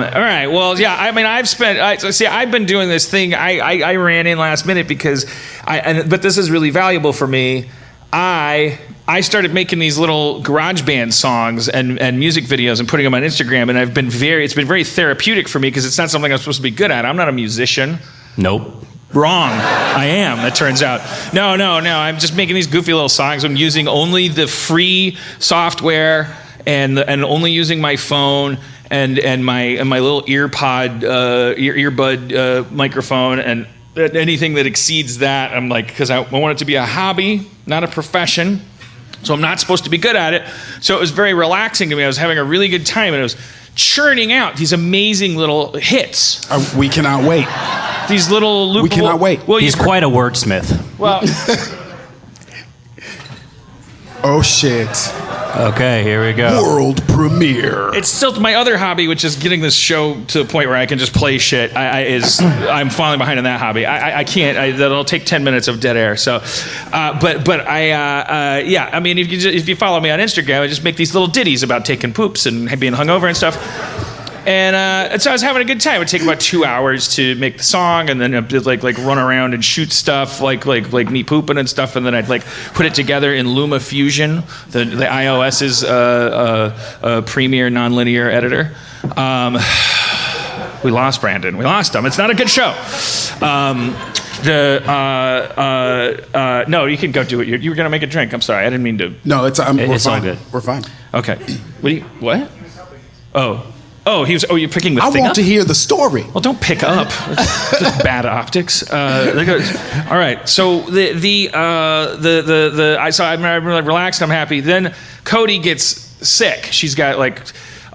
All right. Well, yeah. I mean, I've been doing this thing. I ran in last minute because but this is really valuable for me. I started making these little GarageBand songs and music videos and putting them on Instagram, and it's been very therapeutic for me because it's not something I'm supposed to be good at. I'm not a musician. Nope. Wrong. I am, it turns out. No. I'm just making these goofy little songs. I'm using only the free software and only using my phone and my little earbud microphone, and anything that exceeds that, I'm like, because I want it to be a hobby, not a profession. So I'm not supposed to be good at it. So it was very relaxing to me. I was having a really good time, and it was churning out these amazing little hits. We cannot wait. These little loopable... We cannot wait. Well, he's quite a wordsmith. Well... Oh, shit. Okay, here we go. World premiere. It's still my other hobby, which is getting this show to the point where I can just play shit. I'm falling behind in that hobby. I can't. That'll take 10 minutes of dead air. So, yeah. I mean, if you follow me on Instagram, I just make these little ditties about taking poops and being hungover and stuff. And so I was having a good time. It would take about 2 hours to make the song, and then I'd like run around and shoot stuff like me pooping and stuff, and then I'd like put it together in Luma Fusion, the iOS's premier nonlinear editor. We lost Brandon. We lost him. It's not a good show. No, you can go do it. You were gonna make a drink. I'm sorry. I didn't mean to. No, it's all fine. good. We're fine. Okay. What? Oh, you're picking the thing up? I want to hear the story. Well, don't pick up. It's just bad optics. All right. So I'm really relaxed. I'm happy. Then Cody gets sick. She's got like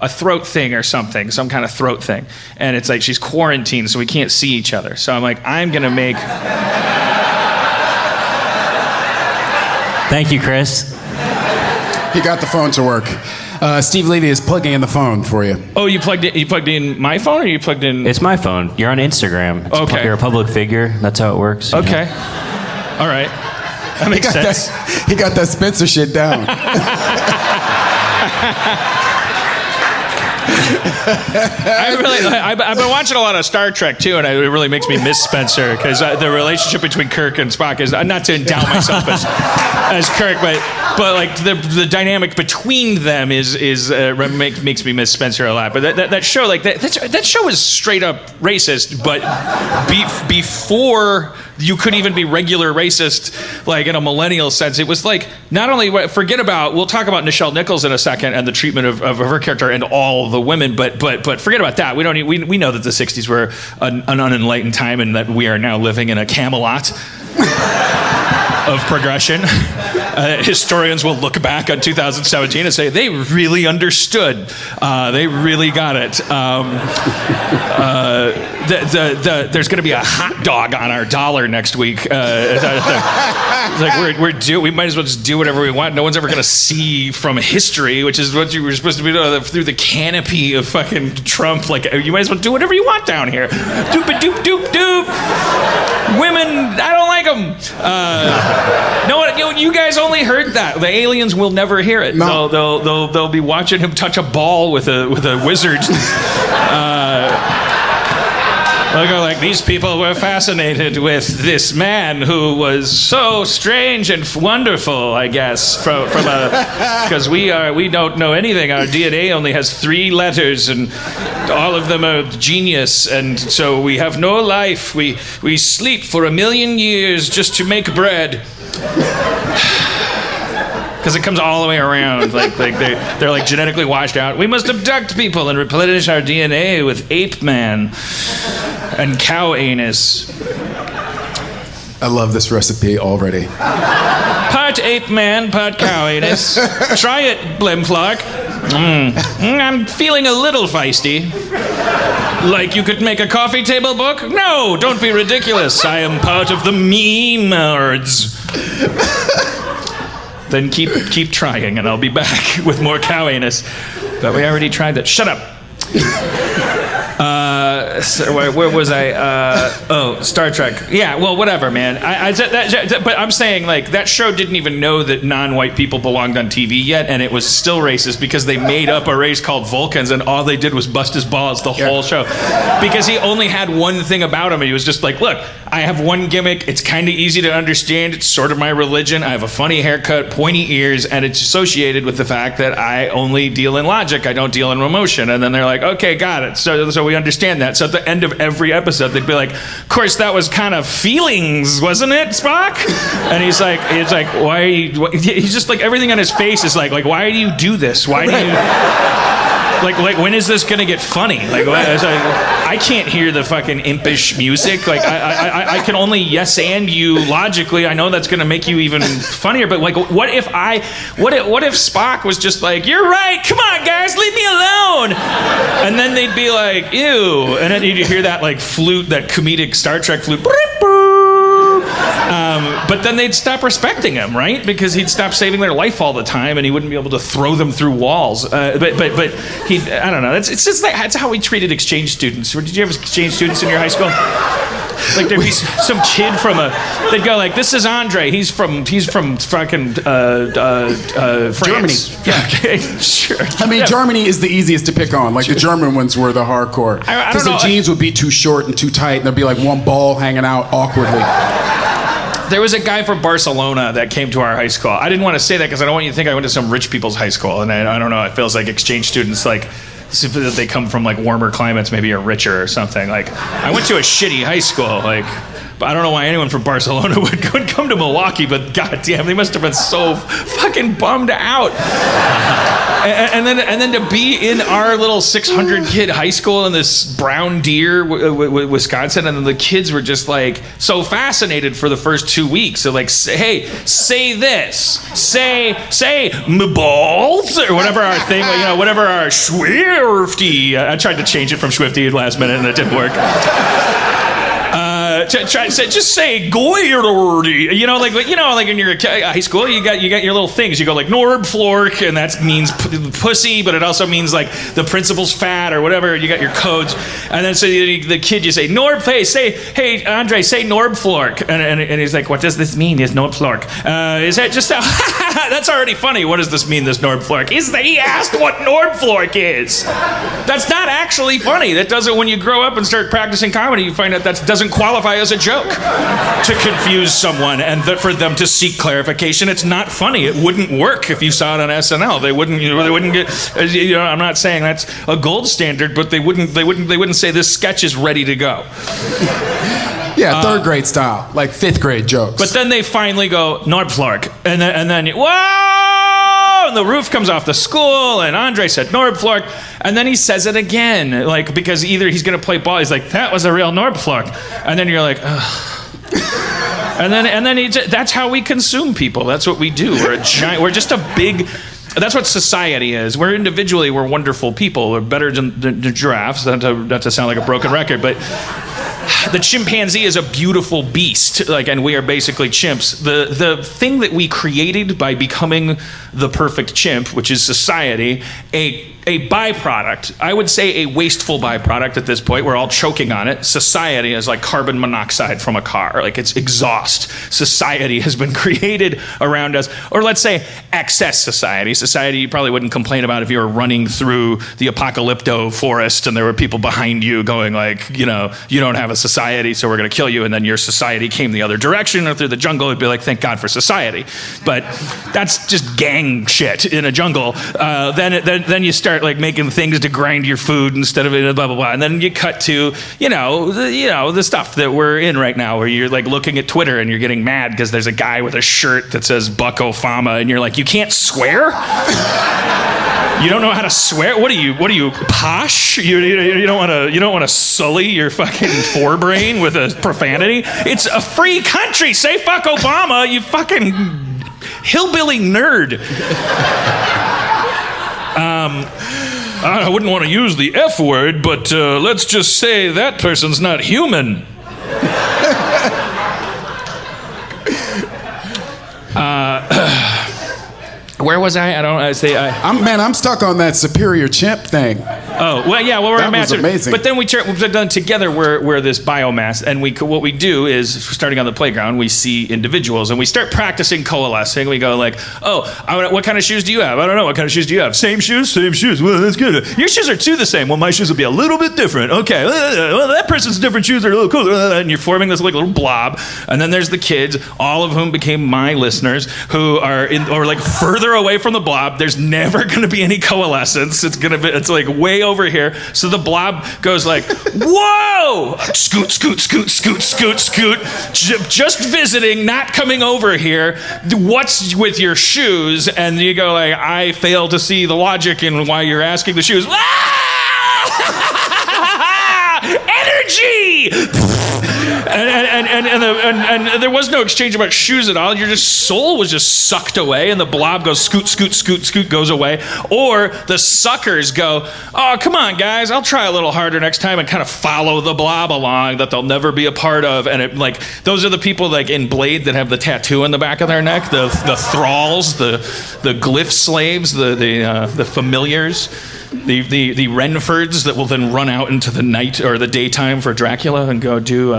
a throat thing or something, some kind of throat thing, and it's like she's quarantined, so we can't see each other. So I'm like, I'm gonna make. Thank you, Chris. He got the phone to work. Steve Levy is plugging in the phone for you. Oh, you plugged in my phone, or you plugged in? It's my phone. You're on Instagram. Okay. You're a public figure. That's how it works. Okay. All right. That makes sense. He got that Spencer shit down. I've been watching a lot of Star Trek too, and it really makes me miss Spencer, because the relationship between Kirk and Spock is not to endow myself as Kirk, but like the dynamic between them makes me miss Spencer a lot. But that show, like that show is straight up racist, but before you could even be regular racist, like in a millennial sense, it was like, not only we'll talk about Nichelle Nichols in a second and the treatment of her character and all the women, but forget about that. We know that the 60s were an unenlightened time, and that we are now living in a Camelot of progression. Historians will look back on 2017 and say they really understood. They really got it. There's going to be a hot dog on our dollar next week. Like we might as well just do whatever we want. No one's ever going to see from history, which is what you were supposed to be doing through the canopy of fucking Trump. Like, you might as well do whatever you want down here. Doop a doop doop doop. Women, I don't like them. You guys only heard that. The aliens will never hear it. No. They'll be watching him touch a ball with a wizard. They'll go like, these people were fascinated with this man who was so strange and wonderful, I guess, because we don't know anything. Our DNA only has 3 letters, and all of them are genius, and so we have no life. We sleep for 1,000,000 years just to make bread. Because it comes all the way around. Like they're like genetically washed out. We must abduct people and replenish our DNA with ape man and cow anus. I love this recipe already. Part ape man, part cow anus. Try it, Blimflock. I'm feeling a little feisty. Like you could make a coffee table book? No, don't be ridiculous. I am part of the meme-nerds. Then keep trying, and I'll be back with more cow anus. But we already tried that. Shut up. So where was I? Star Trek. Yeah, well, whatever, man. But I'm saying, like, that show didn't even know that non-white people belonged on TV yet, and it was still racist because they made up a race called Vulcans, and all they did was bust his balls the whole show. Because he only had one thing about him. He was just like, look, I have one gimmick. It's kind of easy to understand. It's sort of my religion. I have a funny haircut, pointy ears, and it's associated with the fact that I only deal in logic. I don't deal in emotion. And then they're like, okay, got it. So we understand that. So at the end of every episode, they'd be like, of course, that was kind of feelings, wasn't it, Spock? And he's like, why are you, he's just like, everything on his face is like, why do you do this? Why do you, like, when is this gonna get funny? I can't hear the fucking impish music. Like, I can only yes and you logically. I know that's gonna make you even funnier. But like, what if Spock was just like, you're right. Come on, guys, leave me alone. And then they'd be like, ew. And then you'd hear that like flute, that comedic Star Trek flute. But then they'd stop respecting him, right? Because he'd stop saving their life all the time, and he wouldn't be able to throw them through walls. But he, I don't know. It's just like, that's how we treated exchange students. Did you have exchange students in your high school? Like there'd be some kid they'd go like, this is Andre. He's from fucking France. Germany. Yeah, okay, sure. I mean, Germany is the easiest to pick on. Like the German ones were the hardcore. Because the jeans would be too short and too tight, and there'd be like one ball hanging out awkwardly. There was a guy from Barcelona that came to our high school. I didn't want to say that because I don't want you to think I went to some rich people's high school. And I don't know, it feels like exchange students, like, simply that they come from like warmer climates, maybe are richer or something. Like, I went to a shitty high school. Like, I don't know why anyone from Barcelona would come to Milwaukee, but goddamn, they must have been so fucking bummed out. And then to be in our little 600 kid high school in this Brown Deer, Wisconsin, and then the kids were just like so fascinated for the first 2 weeks. They're like, hey, say this, say my balls, or whatever our thing, you know, whatever our Swifty. I tried to change it from Swifty at last minute and it didn't work. Just say goyerdy. You know, like in your high school, you got your little things. You go like Norbflork, and that means pussy, but it also means like the principal's fat or whatever. You got your codes, and then so the kid, you say hey Andre, say Norbflork, and he's like, what does this mean? Is Norbflork? Is that just that's already funny. What does this mean? This Norbflork? He asked what Norbflork is. That's not actually funny. That doesn't. When you grow up and start practicing comedy, you find out that doesn't qualify as a joke to confuse someone and for them to seek clarification. It's not funny. It wouldn't work if you saw it on SNL. They wouldn't get. I'm not saying that's a gold standard, but they wouldn't say this sketch is ready to go. Yeah, third grade style, like fifth grade jokes. But then they finally go Norbflork, and then whoa, and the roof comes off the school, and Andre said Norbflork, and then he says it again, like, because either he's gonna play ball, he's like, that was a real Norbflork, and then you're like, ugh. and then that's how we consume people. That's what we do. We're just a big. That's what society is. We're individually, we're wonderful people. We're better than giraffes. Not to sound like a broken record, but the chimpanzee is a beautiful beast, like, and we are basically chimps. The thing that we created by becoming the perfect chimp, which is society, a byproduct, I would say a wasteful byproduct at this point. We're all choking on it. Society is like carbon monoxide from a car. Like, it's exhaust. Society has been created around us. Or let's say excess society. Society you probably wouldn't complain about if you were running through the apocalypto forest and there were people behind you going like, you know, you don't have a society, so we're going to kill you. And then your society came the other direction or through the jungle. It'd be like, thank God for society. But that's just gang shit in a jungle. Then you start like making things to grind your food instead of blah blah blah, and then you cut to the stuff that we're in right now, where you're like looking at Twitter and you're getting mad because there's a guy with a shirt that says Buck Ofama, and you're like, you can't swear. You don't know how to swear. What are you posh? You don't want to sully your fucking forebrain with a profanity. It's a free country. Say fuck Obama, you fucking hillbilly nerd. I wouldn't want to use the F word, but let's just say that person's not human. Where was I? I don't know. I'm stuck on that superior chimp thing. Oh, well, yeah, well, we're That was amazing. But then we've done together, we're this biomass, and what we do is, starting on the playground, we see individuals, and we start practicing coalescing. We go like, what kind of shoes do you have? I don't know. What kind of shoes do you have? Same shoes? Same shoes. Well, that's good. Your shoes are two the same. Well, my shoes will be a little bit different. Okay. Well, that person's different shoes are a little cooler. And you're forming this like little blob. And then there's the kids, all of whom became my listeners, who are like further away from the blob. There's never going to be any coalescence. It's like way over here. So the blob goes like, whoa! Scoot, scoot, scoot, scoot, scoot, scoot. Just visiting, not coming over here. What's with your shoes? And you go like, I fail to see the logic in why you're asking the shoes. Energy! And there was no exchange about shoes at all. Your soul was just sucked away, and the blob goes scoot, scoot, scoot, scoot, goes away. Or the suckers go, oh, come on, guys, I'll try a little harder next time, and kind of follow the blob along that they'll never be a part of. And it, like, those are the people like in Blade that have the tattoo on the back of their neck, the thralls, the glyph slaves, the familiars. The Renfords that will then run out into the night or the daytime for Dracula and go do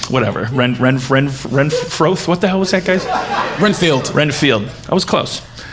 whatever. Renfroth? What the hell was that, guys? Renfield. I was close.